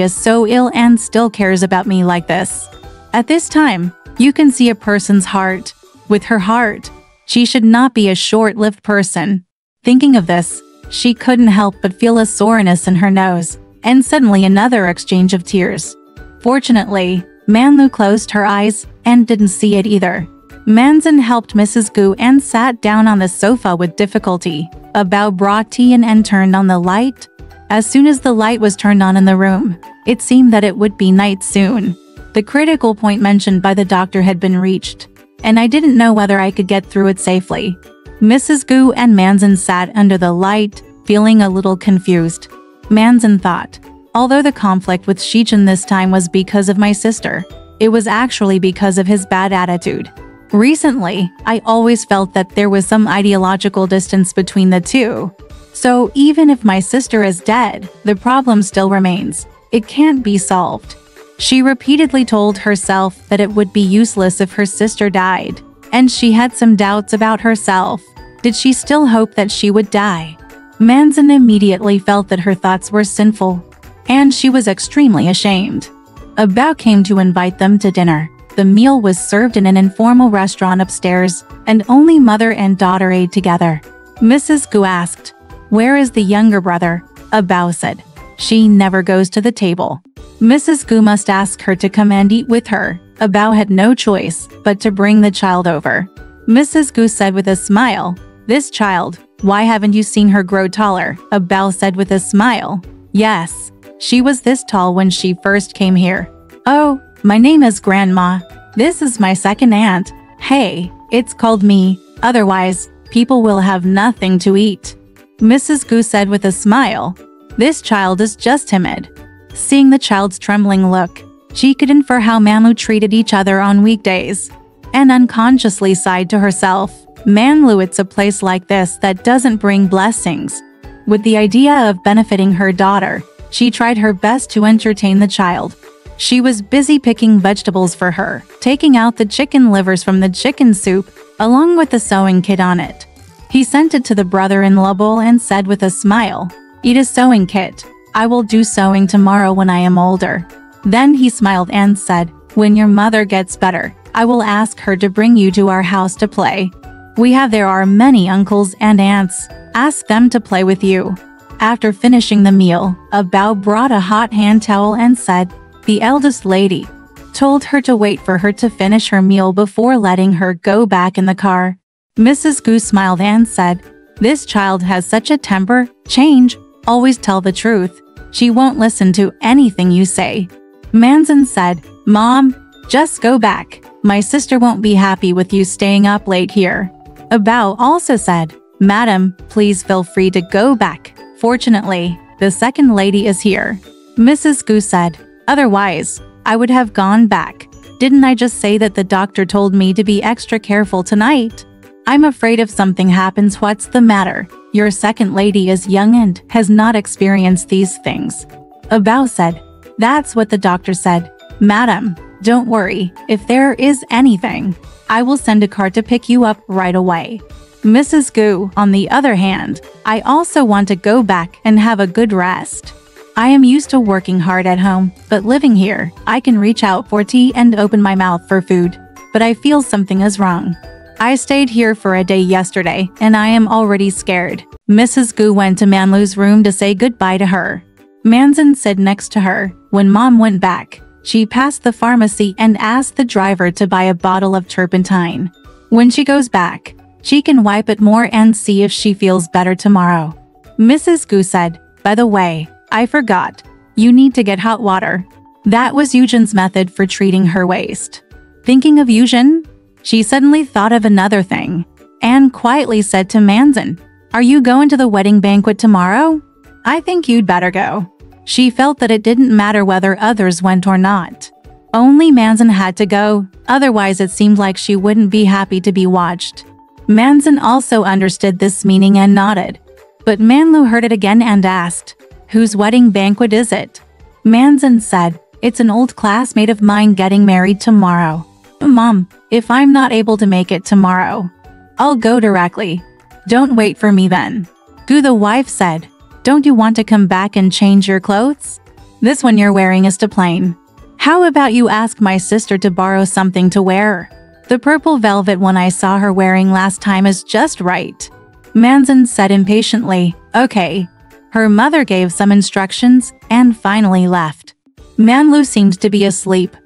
is so ill and still cares about me like this. At this time, you can see a person's heart. With her heart, she should not be a short-lived person. Thinking of this, she couldn't help but feel a soreness in her nose, and suddenly another exchange of tears. Fortunately, Manlu closed her eyes and didn't see it either. Manzin helped Mrs. Gu and sat down on the sofa with difficulty. Bao brought tea and turned on the light. As soon as the light was turned on in the room, it seemed that it would be night soon. The critical point mentioned by the doctor had been reached, and I didn't know whether I could get through it safely. Mrs. Gu and Manzin sat under the light, feeling a little confused. Manzin thought, although the conflict with Shijin this time was because of my sister, it was actually because of his bad attitude. Recently, I always felt that there was some ideological distance between the two. So even if my sister is dead, the problem still remains. It can't be solved. She repeatedly told herself that it would be useless if her sister died, and she had some doubts about herself. Did she still hope that she would die? Manzin immediately felt that her thoughts were sinful, and she was extremely ashamed. Bao came to invite them to dinner. The meal was served in an informal restaurant upstairs, and only mother and daughter ate together. Mrs. Gu asked, "Where is the younger brother?" Bao said, "She never goes to the table." Mrs. Gu must ask her to come and eat with her. Bao had no choice but to bring the child over. Mrs. Gu said with a smile, "This child, why haven't you seen her grow taller?" Bao said with a smile, "Yes, she was this tall when she first came here." "Oh, my name is Grandma. This is my second aunt. Hey, it's called me, otherwise, people will have nothing to eat." Mrs. Gu said with a smile, "This child is just timid." Seeing the child's trembling look, she could infer how Manlu treated each other on weekdays, and unconsciously sighed to herself, "Manlu, it's a place like this that doesn't bring blessings." With the idea of benefiting her daughter, she tried her best to entertain the child. She was busy picking vegetables for her, taking out the chicken livers from the chicken soup, along with the sewing kit on it. He sent it to the brother-in-law bowl and said with a smile, "Eat a sewing kit. I will do sewing tomorrow when I am older." Then he smiled and said, "When your mother gets better, I will ask her to bring you to our house to play. There are many uncles and aunts. Ask them to play with you." After finishing the meal, Bao brought a hot hand towel and said, "The eldest lady told her to wait for her to finish her meal before letting her go back in the car." Mrs. Gu smiled and said, "This child has such a temper. Change, always tell the truth. She won't listen to anything you say." Manzin said, "Mom, just go back. My sister won't be happy with you staying up late here." Bao also said, "Madam, please feel free to go back. Fortunately, the second lady is here." Mrs. Gu said, "Otherwise, I would have gone back. Didn't I just say that the doctor told me to be extra careful tonight? I'm afraid if something happens, what's the matter? Your second lady is young and has not experienced these things." Bao said, "That's what the doctor said. Madam, don't worry. If there is anything, I will send a car to pick you up right away." Mrs. Gu, on the other hand, "I also want to go back and have a good rest. I am used to working hard at home, but living here, I can reach out for tea and open my mouth for food. But I feel something is wrong. I stayed here for a day yesterday, and I am already scared." Mrs. Gu went to Manlu's room to say goodbye to her. Manzin sat next to her. When Mom went back, she passed the pharmacy and asked the driver to buy a bottle of turpentine. When she goes back, she can wipe it more and see if she feels better tomorrow. Mrs. Gu said, "By the way, I forgot. You need to get hot water." That was Eugen's method for treating her waist. Thinking of Eugen, she suddenly thought of another thing, and quietly said to Manzin, "Are you going to the wedding banquet tomorrow? I think you'd better go." She felt that it didn't matter whether others went or not. Only Manzin had to go, otherwise it seemed like she wouldn't be happy to be watched. Manzin also understood this meaning and nodded. But Manlu heard it again and asked, "Whose wedding banquet is it?" Manzin said, "It's an old classmate of mine getting married tomorrow." Mom, if I'm not able to make it tomorrow, I'll go directly. Don't wait for me then. Gu, the wife, said. Don't you want to come back and change your clothes? This one you're wearing is too plain. How about you ask my sister to borrow something to wear? The purple velvet one I saw her wearing last time is just right. Manzin said impatiently. Okay. Her mother gave some instructions and finally left. Manlu seemed to be asleep.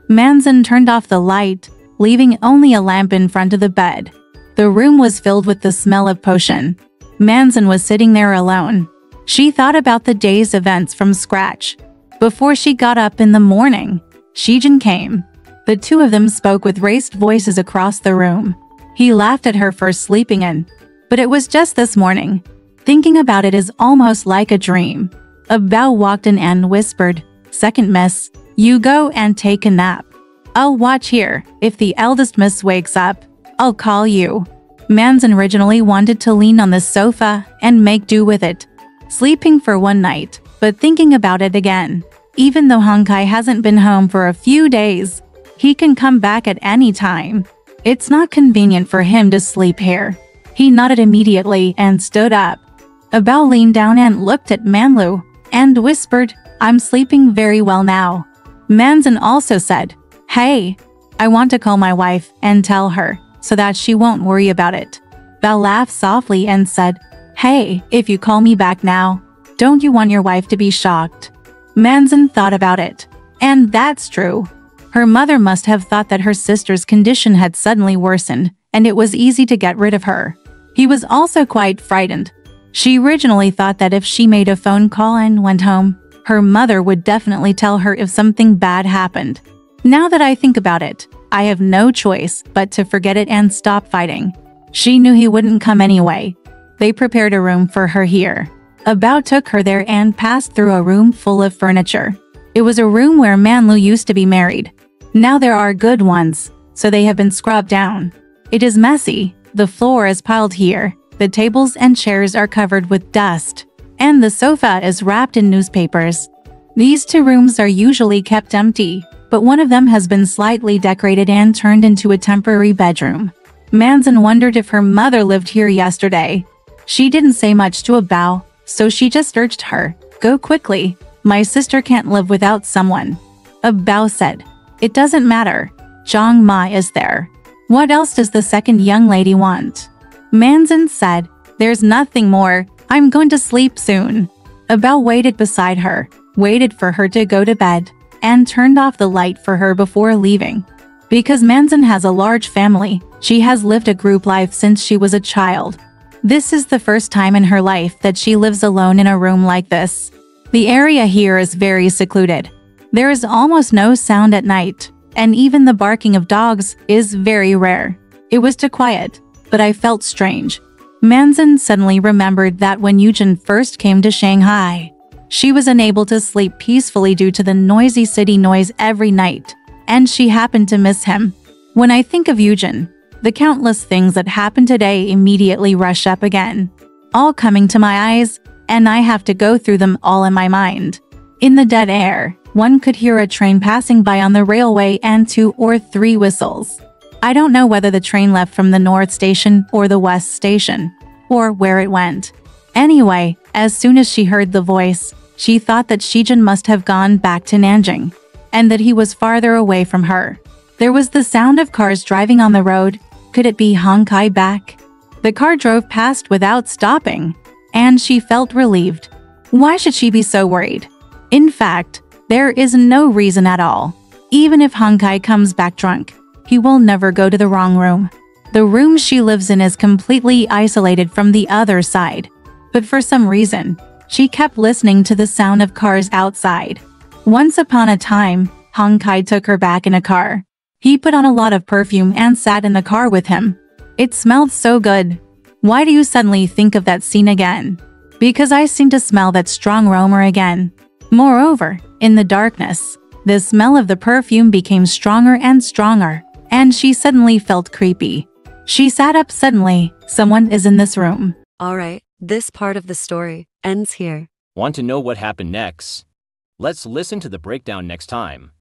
Manzin turned off the light, leaving only a lamp in front of the bed. The room was filled with the smell of potion. Manzin was sitting there alone. She thought about the day's events from scratch. Before she got up in the morning, Shijin came. The two of them spoke with raised voices across the room. He laughed at her for sleeping in. But it was just this morning. Thinking about it is almost like a dream. A Bao walked in and whispered, "Second miss, you go and take a nap. I'll watch here. If the eldest miss wakes up, I'll call you." Manzin originally wanted to lean on the sofa and make do with it, sleeping for one night, but thinking about it again. Even though Honkai hasn't been home for a few days, he can come back at any time. It's not convenient for him to sleep here. He nodded immediately and stood up. Bao leaned down and looked at Manlu and whispered, "I'm sleeping very well now." Manzin also said, "Hey, I want to call my wife and tell her so that she won't worry about it." Bao laughed softly and said, "Hey, if you call me back now, don't you want your wife to be shocked?" Manzin thought about it. And that's true. Her mother must have thought that her sister's condition had suddenly worsened, and it was easy to get rid of her. He was also quite frightened. She originally thought that if she made a phone call and went home, her mother would definitely tell her if something bad happened. Now that I think about it, I have no choice but to forget it and stop fighting. She knew he wouldn't come anyway. They prepared a room for her here. Bao took her there and passed through a room full of furniture. It was a room where Manlu used to be married. Now there are good ones, so they have been scrubbed down. It is messy. The floor is piled here. The tables and chairs are covered with dust, and the sofa is wrapped in newspapers. These two rooms are usually kept empty, but one of them has been slightly decorated and turned into a temporary bedroom. Manzin wondered if her mother lived here yesterday. She didn't say much to Bao, so she just urged her, "Go quickly. My sister can't live without someone." Bao said, "It doesn't matter. Zhang Ma is there. What else does the second young lady want?" Manzin said, "There's nothing more. I'm going to sleep soon." Bao waited beside her, waited for her to go to bed, and turned off the light for her before leaving. Because Manzin has a large family, she has lived a group life since she was a child. This is the first time in her life that she lives alone in a room like this. The area here is very secluded. There is almost no sound at night, and even the barking of dogs is very rare. It was too quiet, but I felt strange. Manzin suddenly remembered that when Yujin first came to Shanghai, she was unable to sleep peacefully due to the noisy city noise every night, and she happened to miss him. When I think of Yujin, the countless things that happened today immediately rush up again, all coming to my eyes, and I have to go through them all in my mind. In the dead air, one could hear a train passing by on the railway and 2 or 3 whistles. I don't know whether the train left from the North Station or the West Station, or where it went. Anyway, as soon as she heard the voice, she thought that Shijin must have gone back to Nanjing, and that he was farther away from her. There was the sound of cars driving on the road. Could it be Honkai back? The car drove past without stopping, and she felt relieved. Why should she be so worried? In fact, there is no reason at all. Even if Honkai comes back drunk, he will never go to the wrong room. The room she lives in is completely isolated from the other side. But for some reason, she kept listening to the sound of cars outside. Once upon a time, Honkai took her back in a car. He put on a lot of perfume and sat in the car with him. It smelled so good. Why do you suddenly think of that scene again? Because I seem to smell that strong aroma again. Moreover, in the darkness, the smell of the perfume became stronger and stronger, and she suddenly felt creepy. She sat up suddenly. Someone is in this room. Alright, this part of the story ends here. Want to know what happened next? Let's listen to the breakdown next time.